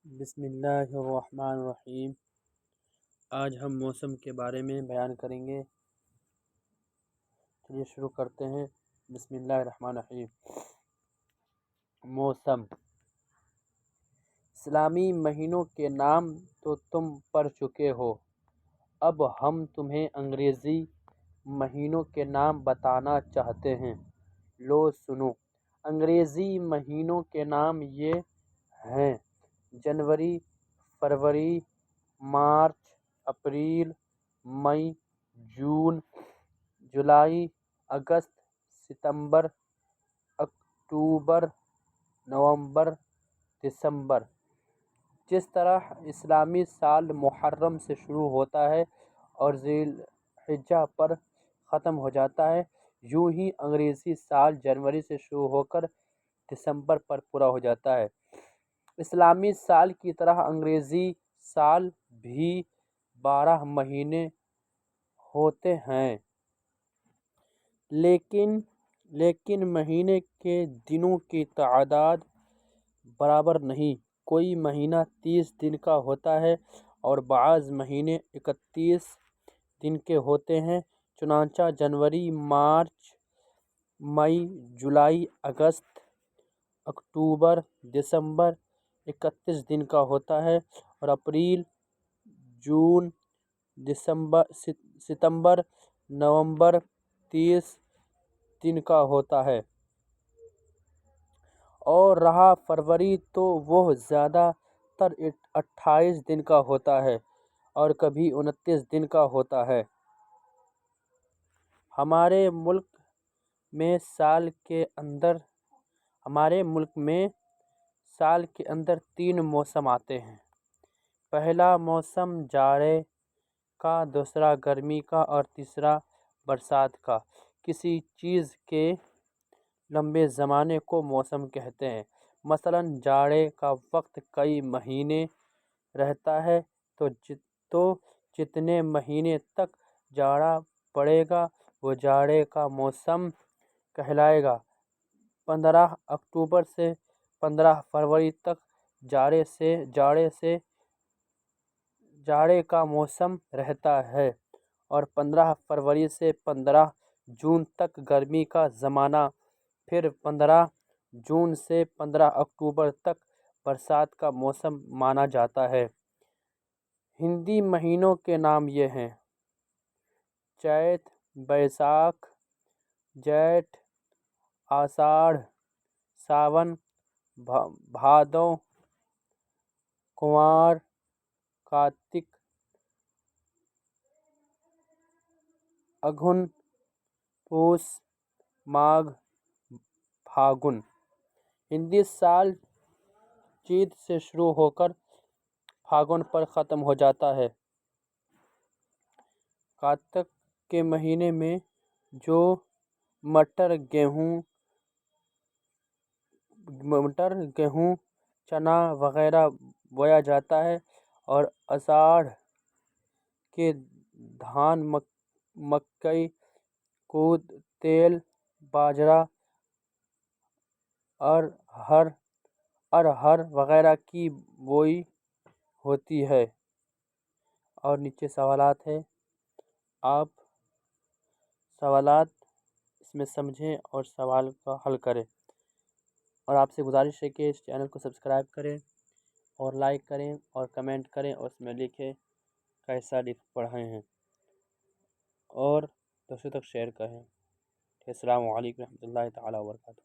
بسم اللہ الرحمن الرحیم۔ آج ہم موسم کے بارے میں بیان کریں گے۔ چلیے شروع کرتے ہیں۔ بسم اللہ الرحمن الرحیم۔ موسم اسلامی مہینوں کے نام تو تم پڑھ چکے ہو، اب ہم تمہیں انگریزی مہینوں کے نام بتانا چاہتے ہیں۔ لو سنو۔ انگریزی مہینوں کے نام یہ ہیں: جنوری، فروری، مارچ، اپریل، مئی، جون، جولائی، اگست، ستمبر، اکتوبر، نومبر، دسمبر۔ جس طرح اسلامی سال محرم سے شروع ہوتا ہے اور ذی الحجہ پر ختم ہو جاتا ہے، یوں ہی انگریزی سال جنوری سے شروع ہو کر دسمبر پر پورا ہو جاتا ہے۔ اسلامی سال کی طرح انگریزی سال بھی 12 مہینے ہوتے ہیں، لیکن مہینے کے دنوں کی تعداد برابر نہیں۔ کوئی مہینہ 30 دن کا ہوتا ہے اور بعض مہینے 31 دن کے ہوتے ہیں۔ چنانچہ جنوری، مارچ، مئی، جولائی، اگست، اکتوبر، دسمبر 31 دن کا ہوتا ہے اور اپریل، جون، ستمبر، نومبر 30 دن کا ہوتا ہے، اور رہا فروری تو وہ زیادہ تر 28 دن کا ہوتا ہے اور کبھی 29 دن کا ہوتا ہے۔ ہمارے ملک میں سال کے اندر 3 موسم آتے ہیں۔ پہلا موسم جاڑے کا، دوسرا گرمی کا اور تیسرا برسات کا۔ کسی چیز کے لمبے زمانے کو موسم کہتے ہیں۔ مثلاً جاڑے کا وقت کئی مہینے رہتا ہے تو جتنے مہینے تک جاڑا پڑے گا وہ جاڑے کا موسم کہلائے گا۔ 15 اکتوبر سے 15 فروری تک جاڑے کا موسم رہتا ہے اور 15 فروری سے 15 جون تک گرمی کا زمانہ، پھر 15 جون سے 15 اکتوبر تک برسات کا موسم مانا جاتا ہے۔ ہندی مہینوں کے نام یہ ہیں: چیت، بیساکھ، جیٹھ، آشاڑھ، ساون، بھادو، کنوار، کارتک، اگھن، پوس، ماگھ، پھاگن۔ ہندی سال چیت سے شروع ہو کر پھاگن پر ختم ہو جاتا ہے۔ کارتک کے مہینے میں جو مٹر، گیہوں، چنا وغیرہ بویا جاتا ہے اور آشاڑھ کے دھان، مکئی، کود، تل، باجرہ، ارہر وغیرہ کی بوئی ہوتی ہے۔ اور نیچے سوالات ہیں، آپ سوالات اس میں سمجھیں اور سوال کا حل کریں۔ اور آپ سے گزارش ہے کہ اس چینل کو سبسکرائب کریں اور لائک کریں اور کمنٹ کریں اور اس میں لکھیں کیسا پڑھے ہیں، اور دوسروں تک شیئر کریں۔ السلام علیکم ورحمۃ اللہ تعالیٰ وبرکاتہ۔